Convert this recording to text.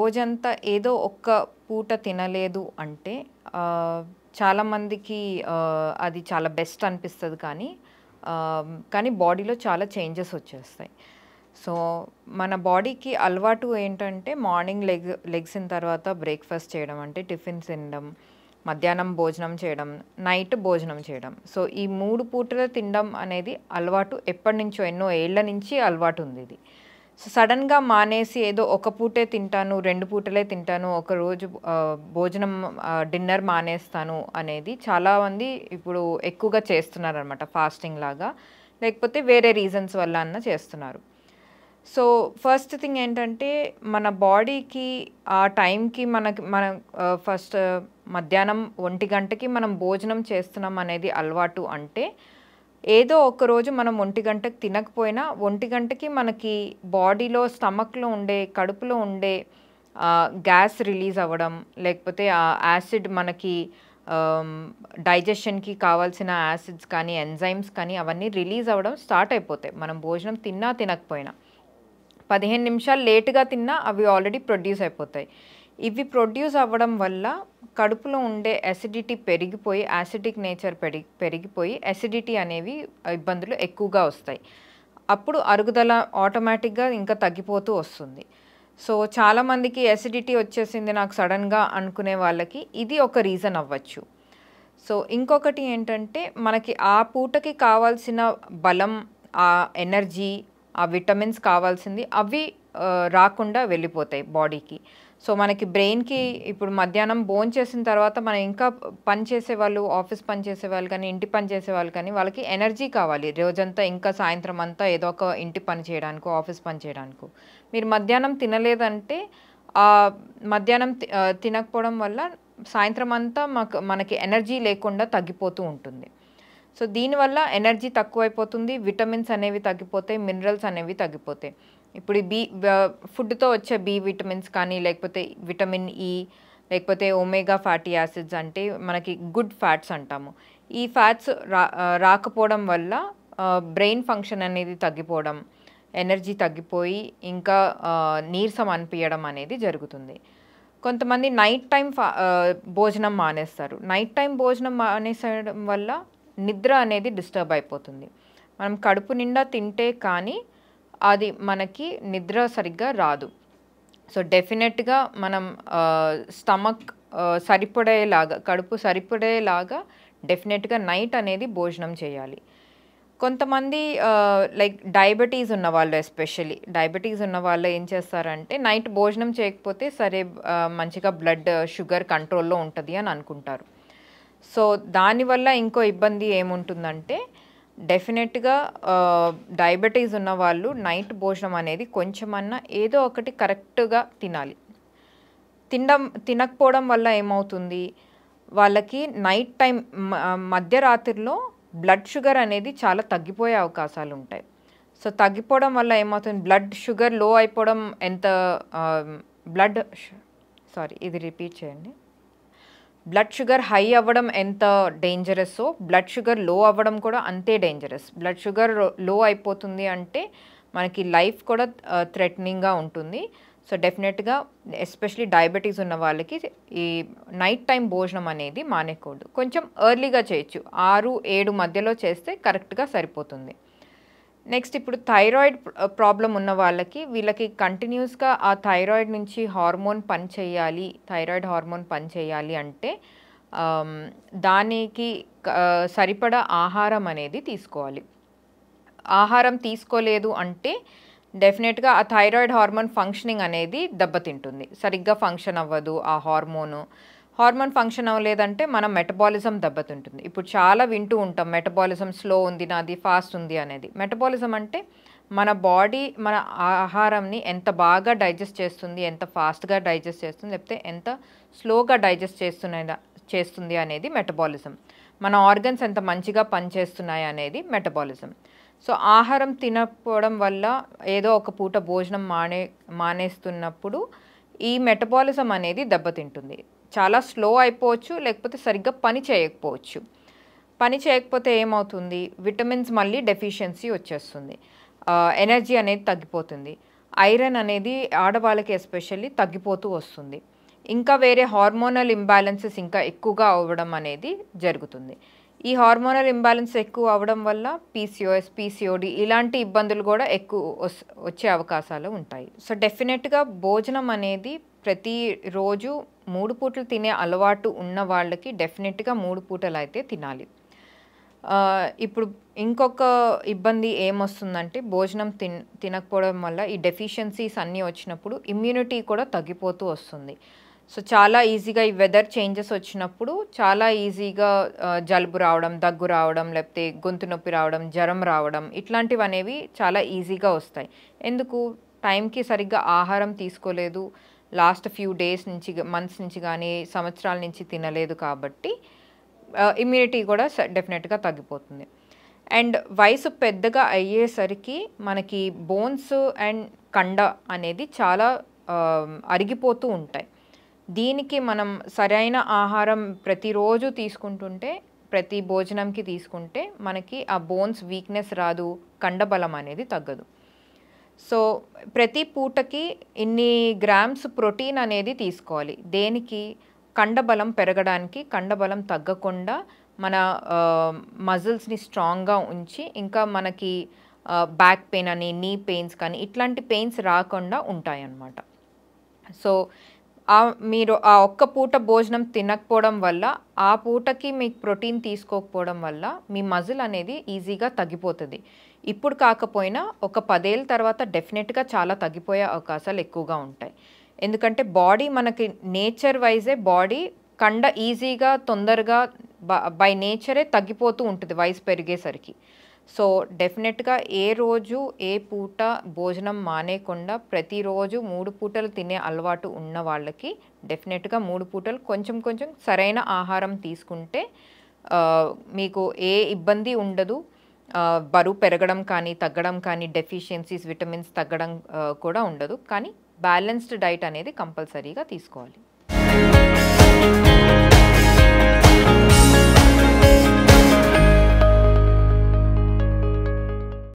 రోజంతా ఏదో ఒక్క పూట తినలేదు అంటే చాలామందికి అది చాలా బెస్ట్ అనిపిస్తది కానీ బాడీలో చాలా చేంజెస్ వచ్చేస్తాయి. సో, మన బాడీకి అలవాటు ఏంటంటే మార్నింగ్ లెగ్సిన తర్వాత బ్రేక్‌ఫాస్ట్ చేయడం అంటే టిఫిన్స్ తినడం, మధ్యాహ్నం భోజనం చేయడం, నైట్ భోజనం చేయడం. సో, ఈ 3 పూటలు తినడం అనేది అలవాటు ఎప్పటినుంచో ఎన్నో ఏళ్ల నుంచి అలవాటుందిది. సో, సడెన్‌గా మానేసి ఏదో ఒక పూటే తింటాను, 2 పూటలే తింటాను, ఒకరోజు భోజనం డిన్నర్ మానేస్తాను అనేది చాలామంది ఇప్పుడు ఎక్కువగా చేస్తున్నారనమాట ఫాస్టింగ్ లాగా. లేకపోతే వేరే రీజన్స్ వల్ల అన్నా చేస్తున్నారు. సో, ఫస్ట్ థింగ్ ఏంటంటే మన బాడీకి ఆ టైంకి మనం ఫస్ట్ మధ్యాహ్నం 1 గంటకి మనం భోజనం చేస్తున్నాం అనేది అలవాటు అంటే, ఏదో ఒకరోజు మనం 1 గంటకి తినకపోయినా 1 గంటకి మనకి బాడీలో స్టమక్‌లో ఉండే, కడుపులో ఉండే గ్యాస్ రిలీజ్ అవ్వడం, లేకపోతే ఆ యాసిడ్ మనకి డైజెషన్‌కి కావాల్సిన యాసిడ్స్ కానీ, ఎంజైమ్స్ కానీ అవన్నీ రిలీజ్ అవ్వడం స్టార్ట్ అయిపోతాయి. మనం భోజనం తిన్నా, తినకపోయినా. 15 నిమిషాలు లేట్‌గా తిన్నా అవి ఆల్రెడీ ప్రొడ్యూస్ అయిపోతాయి. ఇవి ప్రొడ్యూస్ అవ్వడం వల్ల కడుపులో ఉండే అసిడిటీ పెరిగిపోయి, యాసిడిక్ నేచర్ పెరిగిపోయి అసిడిటీ అనేవి ఇబ్బందులు ఎక్కువగా వస్తాయి. అప్పుడు అరుగుదల ఆటోమేటిక్‌గా ఇంకా తగ్గిపోతూ వస్తుంది. సో, చాలామందికి అసిడిటీ వచ్చేసింది నాకు సడెన్‌గా అనుకునే వాళ్ళకి ఇది ఒక రీజన్ అవ్వచ్చు. సో, ఇంకొకటి ఏంటంటే మనకి ఆ పూటకి కావాల్సిన బలం, ఎనర్జీ, ఆ విటమిన్స్ కావాల్సింది అవి రాకుండా వెళ్ళిపోతాయి బాడీకి. సో, మనకి బ్రెయిన్‌కి ఇప్పుడు మధ్యాహ్నం భోంచేసిన తర్వాత మనం ఇంకా పని చేసేవాళ్ళు, ఆఫీస్ పని చేసేవాళ్ళు కానీ, ఇంటి పని చేసేవాళ్ళు కానీ వాళ్ళకి ఎనర్జీ కావాలి. రోజంతా ఇంకా సాయంత్రం అంతా ఏదో ఒక ఇంటి పని చేయడానికో, ఆఫీస్ పని చేయడానికో. మీరు మధ్యాహ్నం తినలేదంటే మధ్యాహ్నం తినకపోవడం వల్ల సాయంత్రం అంతా మనకి ఎనర్జీ లేకుండా తగ్గిపోతూ ఉంటుంది. సో, దీనివల్ల ఎనర్జీ తక్కువైపోతుంది, విటమిన్స్ అనేవి తగ్గిపోతాయి, మినరల్స్ అనేవి తగ్గిపోతాయి. ఇప్పుడు ఫుడ్‌తో వచ్చే బి విటమిన్స్ కానీ, లేకపోతే విటమిన్ ఇ, లేకపోతే ఒమేగా ఫ్యాటీ యాసిడ్స్ అంటే మనకి గుడ్ ఫ్యాట్స్ అంటాము. ఈ ఫ్యాట్స్ రాకపోవడం వల్ల బ్రెయిన్ ఫంక్షన్ అనేది తగ్గిపోవడం, ఎనర్జీ తగ్గిపోయి ఇంకా నీరసం అనిపియడం అనేది జరుగుతుంది. కొంతమంది నైట్ టైమ్ భోజనం మానేస్తారు. నైట్ టైమ్ భోజనం మానేసేయడం వల్ల నిద్ర అనేది డిస్టర్బ్ అయిపోతుంది. మనం కడుపు నిండా తింటే కానీ అది మనకి నిద్ర సరిగ్గా రాదు. సో, డెఫినెట్‌గా మనం స్టమక్ సరిపడేలాగా, కడుపు సరిపడేలాగా డెఫినెట్‌గా నైట్ అనేది భోజనం చేయాలి. కొంతమంది లైక్ డయాబెటీస్ ఉన్నవాళ్ళు ఎస్పెషల్లీ డయాబెటీస్ ఉన్నవాళ్ళు ఏం చేస్తారంటే నైట్ భోజనం చేయకపోతే సరే మంచిగా బ్లడ్ షుగర్ కంట్రోల్‌లో ఉంటది అని అనుకుంటారు. సో, దానివల్ల ఇంకో ఇబ్బంది ఏముంటుందంటే డెఫినెట్‌గా డయాబెటీస్ ఉన్నవాళ్ళు నైట్ భోజనం అనేది కొంచెమన్నా ఏదో ఒకటి కరెక్ట్‌గా తినాలి. తినకపోవడం వల్ల ఏమవుతుంది, వాళ్ళకి నైట్ టైం మధ్యరాత్రిలో బ్లడ్ షుగర్ అనేది చాలా తగ్గిపోయే అవకాశాలుంటాయి. సో, తగ్గిపోవడం వల్ల ఏమవుతుంది, బ్లడ్ షుగర్ లో అయిపోవడం ఇది రిపీట్ చేయండి. బ్లడ్ షుగర్ హై అవ్వడం ఎంత డేంజరస్సో, బ్లడ్ షుగర్ లో అవ్వడం కూడా అంతే డేంజరస్. బ్లడ్ షుగర్ లో అయిపోతుంది అంటే మనకి లైఫ్ కూడా థ్రెటనింగ్‌గా ఉంటుంది. సో, డెఫినెట్‌గా ఎస్పెషల్లీ డయాబెటీస్ ఉన్న వాళ్ళకి ఈ నైట్ టైం భోజనం అనేది మానేయకూడదు. కొంచెం ఎర్లీగా చేయొచ్చు. 6, 7 మధ్యలో చేస్తే కరెక్ట్‌గా సరిపోతుంది. నెక్స్ట్ ఇప్పుడు థైరాయిడ్ ప్రాబ్లమ్ ఉన్న వాళ్ళకి వీళ్ళకి కంటిన్యూస్‌గా ఆ థైరాయిడ్ నుంచి థైరాయిడ్ హార్మోన్ పనిచేయాలి అంటే దానికి సరిపడా ఆహారం అనేది తీసుకోవాలి. ఆహారం తీసుకోలేదు అంటే డెఫినెట్‌గా ఆ థైరాయిడ్ హార్మోన్ ఫంక్షనింగ్ అనేది దెబ్బతింటుంది. సరిగ్గా ఫంక్షన్ అవ్వదు ఆ హార్మోన్ ఫంక్షన్ అవ్వలేదంటే మన మెటబాలిజం దెబ్బతింటుంది. ఇప్పుడు చాలా వింటూ ఉంటాం మెటబాలిజం స్లో ఉంది నాది, ఫాస్ట్ ఉంది అనేది. మెటబాలిజం అంటే మన బాడీ మన ఆహారంని ఎంత బాగా డైజెస్ట్ చేస్తుంది, ఎంత ఫాస్ట్‌గా డైజెస్ట్ చేస్తుంది, లేకపోతే ఎంత స్లోగా డైజెస్ట్ చేస్తుంది అనేది మెటబాలిజం. మన ఆర్గన్స్ ఎంత మంచిగా పనిచేస్తున్నాయి అనేది మెటబాలిజం. సో, ఆహారం తినకపోవడం వల్ల ఏదో ఒక పూట భోజనం మానేస్తున్నప్పుడు ఈ మెటబాలిజం అనేది దెబ్బతింటుంది. చాలా స్లో అయిపోవచ్చు, లేకపోతే సరిగ్గా పని చేయకపోవచ్చు. పని చేయకపోతే ఏమవుతుంది, విటమిన్స్ మళ్ళీ డెఫిషియన్సీ వచ్చేస్తుంది, ఎనర్జీ అనేది తగ్గిపోతుంది. ఐరన్ అనేది ఆడవాళ్ళకి ఎస్పెషల్లీ తగ్గిపోతూ వస్తుంది. ఇంకా వేరే హార్మోనల్ ఇంబ్యాలెన్సెస్ ఇంకా ఎక్కువగా అవ్వడం అనేది జరుగుతుంది. ఈ హార్మోనల్ ఇంబ్యాలెన్స్ ఎక్కువ అవ్వడం వల్ల పీసీఓఎస్, పీసీఓడి ఇలాంటి ఇబ్బందులు కూడా ఎక్కువ వచ్చే అవకాశాలు ఉంటాయి. సో డెఫినెట్‌గా భోజనం అనేది ప్రతిరోజు 3 పూటలు తినే అలవాటు ఉన్న వాళ్ళకి డెఫినెట్‌గా 3 పూటలైతే తినాలి. ఇప్పుడు ఇంకొక ఇబ్బంది ఏమొస్తుందంటే భోజనం తినకపోవడం వల్ల ఈ డెఫిషియన్సీస్ అన్నీ వచ్చినప్పుడు ఇమ్యూనిటీ కూడా తగ్గిపోతూ వస్తుంది. సో చాలా ఈజీగా ఈ వెదర్ చేంజెస్ వచ్చినప్పుడు చాలా ఈజీగా జలుబు రావడం, దగ్గు రావడం, లేకపోతే గొంతు నొప్పి రావడం, జ్వరం రావడం ఇట్లాంటివనేవి చాలా ఈజీగా వస్తాయి. ఎందుకు? టైంకి సరిగ్గా ఆహారం తీసుకోలేదు, లాస్ట్ ఫ్యూ డేస్ నుంచి మంత్స్ నుంచి కానీ సంవత్సరాల నుంచి తినలేదు కాబట్టి ఇమ్యూనిటీ కూడా డెఫినెట్‌గా తగ్గిపోతుంది. అండ్ వయసు పెద్దగా అయ్యేసరికి మనకి బోన్స్ అండ్ కండ అనేది చాలా అరిగిపోతూ ఉంటాయి. దీనికి మనం సరైన ఆహారం ప్రతిరోజు తీసుకుంటుంటే, ప్రతి భోజనంకి తీసుకుంటే మనకి ఆ బోన్స్ వీక్‌నెస్ రాదు, కండబలం అనేది తగ్గదు. సో ప్రతి పూటకి ఇన్ని గ్రామ్స్ ప్రోటీన్ అనేది తీసుకోవాలి. దేనికి? కండబలం పెరగడానికి, కండబలం తగ్గకుండా మన మజిల్స్‌ని స్ట్రాంగ్‌గా ఉంచి ఇంకా మనకి బ్యాక్ పెయిన్ అని, నీ పెయిన్స్ కానీ ఇట్లాంటి పెయిన్స్ రాకుండా ఉంటాయన్నమాట. సో మీరు ఆ ఒక్క పూట భోజనం తినకపోవడం వల్ల, ఆ పూటకి మీకు ప్రోటీన్ తీసుకోకపోవడం వల్ల మీ మజిల్ అనేది ఈజీగా తగ్గిపోతుంది. ఇప్పుడు కాకపోయినా ఒక 10 ఏళ్ల తర్వాత డెఫినెట్‌గా చాలా తగ్గిపోయే అవకాశాలు ఎక్కువగా ఉంటాయి. ఎందుకంటే బాడీ మనకి నేచర్ వైజే బాడీ కండ ఈజీగా తొందరగా బై నేచరే తగ్గిపోతూ ఉంటుంది వయసు పెరిగేసరికి. సో డెఫినెట్‌గా ఏ రోజు ఏ పూట భోజనం మానేయకుండా ప్రతిరోజు 3 పూటలు తినే అలవాటు ఉన్న వాళ్ళకి డెఫినెట్‌గా 3 పూటలు కొంచెం కొంచెం సరైన ఆహారం తీసుకుంటే మీకు ఏ ఇబ్బంది ఉండదు. బరువు పెరగడం కానీ, తగ్గడం కానీ, డెఫిషియన్సీస్, విటమిన్స్ తగ్గడం కూడా ఉండదు. కానీ బ్యాలెన్స్డ్ డైట్ అనేది కంపల్సరీగా తీసుకోవాలి.